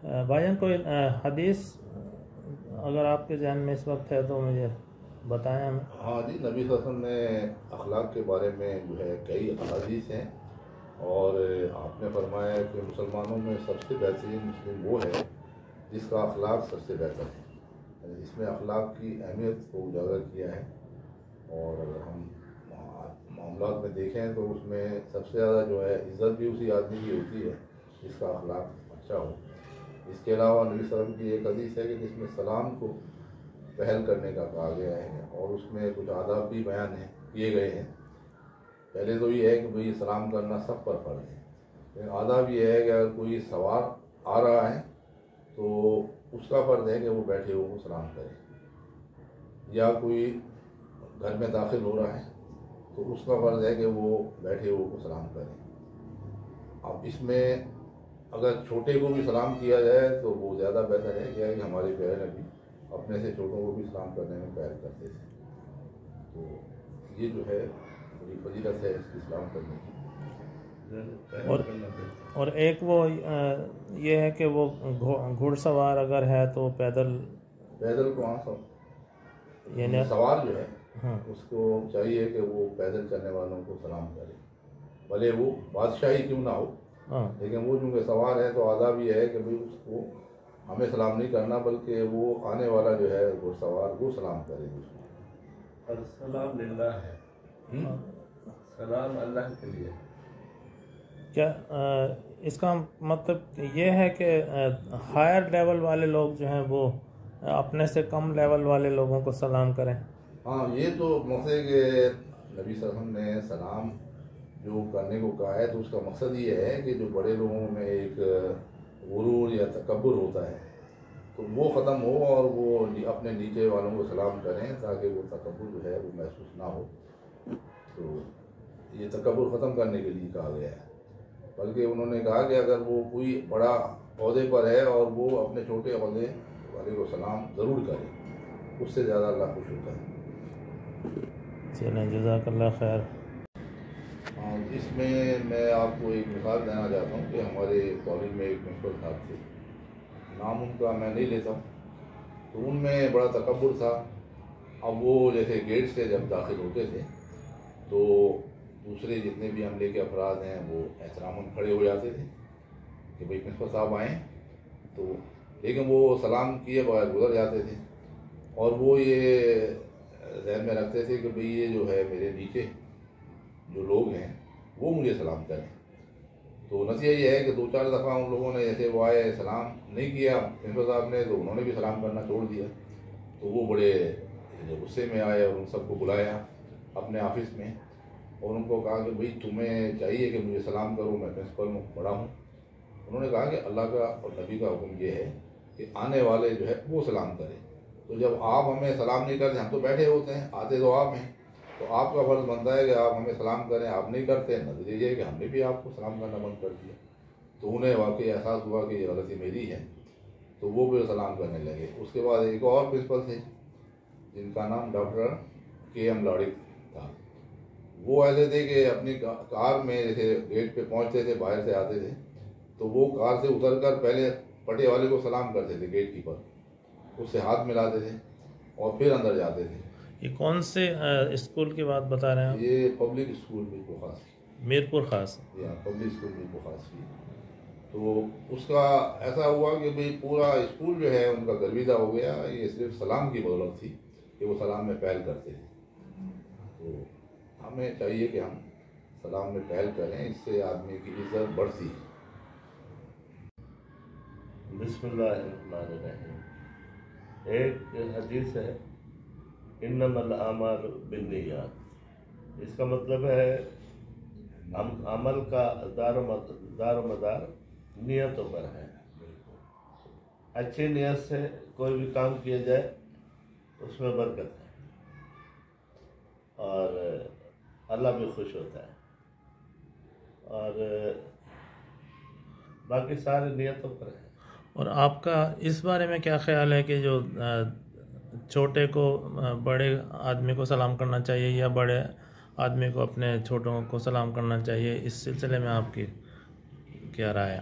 بھائی کوئی حدیث اگر آپ کے ذہن میں اس وقت ہے تو مجھے بتائیں ہمیں۔ ہاں جی، نبی صلی اللہ علیہ وسلم نے اخلاق کے بارے میں جو ہے کئی احادیث ہیں، اور آپ نے فرمایا ہے کہ مسلمانوں میں سب سے بہترین مسلم وہ ہے جس کا اخلاق سب سے بہتر ہے۔ اس میں اخلاق کی اہمیت کو اجاگر کیا ہے، اور اگر ہم معاملات میں دیکھیں تو اس میں سب سے زیادہ جو ہے عزت بھی اسی آدمی کی ہوتی ہے جس کا اخلاق اچھا ہو۔ اس کے علاوہ نبی صلی اللہ علیہ وسلم کی ایک حدیث ہے کہ جس میں سلام کو پہل کرنے کا کہا گیا ہے، اور اس میں کچھ آداب بھی بیان کیے گئے ہیں۔ پہلے تو یہ ہے کہ بھئی سلام کرنا سب پر فرض ہے، لیکن آداب یہ ہے کہ اگر کوئی سوار آ رہا ہے تو اس کا فرض ہے کہ وہ بیٹھے ہوئے کو سلام کرے، یا کوئی گھر میں داخل ہو رہا ہے تو اس کا فرض ہے کہ وہ بیٹھے ہوئے کو سلام کرے۔ اب اس میں اگر چھوٹے کو بھی سلام کیا جائے تو وہ زیادہ بہتر ہے، کیا کہ ہمارے پیارے نبی اپنے سے چھوٹوں کو بھی سلام کرنے میں پہل کرتے تھے، تو یہ جو ہے بڑی فضیلت ہے اس کی سلام کرنے کی۔ اور ایک وہ یہ ہے کہ وہ گھڑ سوار اگر ہے تو پیدل کو یعنی سوار جو ہے اس کو چاہیے کہ وہ پیدل چلنے والوں کو سلام کرے، بھلے وہ بادشاہی کیوں نہ ہو، لیکن وہ چونکہ سوار ہے تو آداب یہ ہے کہ بھئی اس کو ہمیں سلام نہیں کرنا، بلکہ وہ آنے والا جو ہے وہ سوار وہ سلام کرے اس کو۔ اور سلام للہ ہے، سلام اللہ کے لیے۔ کیا اس کا مطلب یہ ہے کہ ہائر لیول والے لوگ جو ہیں وہ اپنے سے کم لیول والے لوگوں کو سلام کریں؟ ہاں، یہ تو مقصد ہے کہ نبی صلی اللہ علیہ وسلم نے سلام جو کرنے کو کہا ہے تو اس کا مقصد یہ ہے کہ جو بڑے لوگوں میں ایک غرور یا تکبر ہوتا ہے تو وہ ختم ہو، اور وہ اپنے نیچے والوں کو سلام کریں تاکہ وہ تکبر جو ہے وہ محسوس نہ ہو۔ تو یہ تکبر ختم کرنے کے لیے کہا گیا ہے، بلکہ انہوں نے کہا کہ اگر وہ کوئی بڑا عہدے پر ہے اور وہ اپنے چھوٹے عہدے والے کو سلام ضرور کرے، اس سے زیادہ اللہ خوش ہوتا ہے۔ چلیں، جزاک اللہ خیر۔ ہاں، اس میں آپ کو ایک مثال دینا چاہتا ہوں کہ ہمارے کالج میں ایک پرنسپل صاحب تھے، نام ان کا میں نہیں لیتا ہوں، تو ان میں بڑا تکبر تھا۔ اب وہ جیسے گیٹ سے جب داخل ہوتے تھے تو دوسرے جتنے بھی عملے کے افراد ہیں وہ احتراماً کھڑے ہو جاتے تھے کہ بھئی پرنسپل صاحب آئیں، تو لیکن وہ سلام کیے بغیر گزر جاتے تھے، اور وہ یہ ذہن میں رکھتے تھے کہ بھئی یہ جو ہے میرے نیچے جو لوگ ہیں وہ مجھے سلام کریں۔ تو نتیجہ یہ ہے کہ 2-4 دفعہ ان لوگوں نے جیسے وہ آئے سلام نہیں کیا پرنسپل صاحب نے، تو انہوں نے بھی سلام کرنا چھوڑ دیا، تو وہ بڑے غصے میں آئے اور ان سب کو بلایا اپنے آفس میں، اور ان کو کہا کہ بھئی تمہیں چاہیے کہ مجھے سلام کرو، میں پرنسپل ہوں، بڑا ہوں۔ انہوں نے کہا کہ اللہ کا اور نبی کا حکم یہ ہے کہ آنے والے جو ہے وہ سلام کرے، تو جب آپ ہمیں سلام نہیں کرتے، ہم تو بیٹھے ہوتے ہیں، آتے تو آپ ہیں، تو آپ کا فرض بنتا ہے کہ آپ ہمیں سلام کریں، آپ نہیں کرتے، نتیجہ یہ کہ ہم نے بھی آپ کو سلام کرنا بند کر دیا۔ تو انہیں واقعی احساس ہوا کہ یہ غلطی میری ہے، تو وہ بھی سلام کرنے لگے۔ اس کے بعد ایک اور پرنسپل تھے جن کا نام ڈاکٹر کے لاڑک تھا، وہ ایسے تھے کہ اپنی کار میں جیسے گیٹ پہ پہنچتے تھے، باہر سے آتے تھے تو وہ کار سے اتر کر پہلے پٹے والے کو سلام کرتے تھے، گیٹ کیپر، اس سے ہاتھ ملاتے تھے اور پھر اندر جاتے تھے۔ یہ کون سے اسکول کی بات بتا رہے ہیں آپ؟ یہ پبلک اسکول میرپور خاص، میرپور خاص، پبلک اسکول میرپور خاص کی۔ تو اس کا ایسا ہوا کہ بھئی پورا اسکول جو ہے ان کا گرویدہ ہو گیا، یہ صرف سلام کی بدولت تھی کہ وہ سلام میں پہل کرتے تھے۔ تو ہمیں چاہیے کہ ہم سلام میں پہل کریں، اس سے آدمی کی عزت بڑھتی ہے۔ بسم اللہ الرحمن الرحیم۔ ایک حدیث ہے انما الاعمال بالنیات، اس کا مطلب ہے عمل کا دار و مدار نیتوں پر ہے۔ اچھی نیت سے کوئی بھی کام کیا جائے اس میں برکت ہے اور اللہ بھی خوش ہوتا ہے، اور باقی سارے نیتوں پر ہے۔ اور آپ کا اس بارے میں کیا خیال ہے کہ جو چھوٹے کو بڑے آدمی کو سلام کرنا چاہیے یا بڑے آدمی کو اپنے چھوٹوں کو سلام کرنا چاہیے، اس سلسلے میں آپ کی کیا رائے ہے؟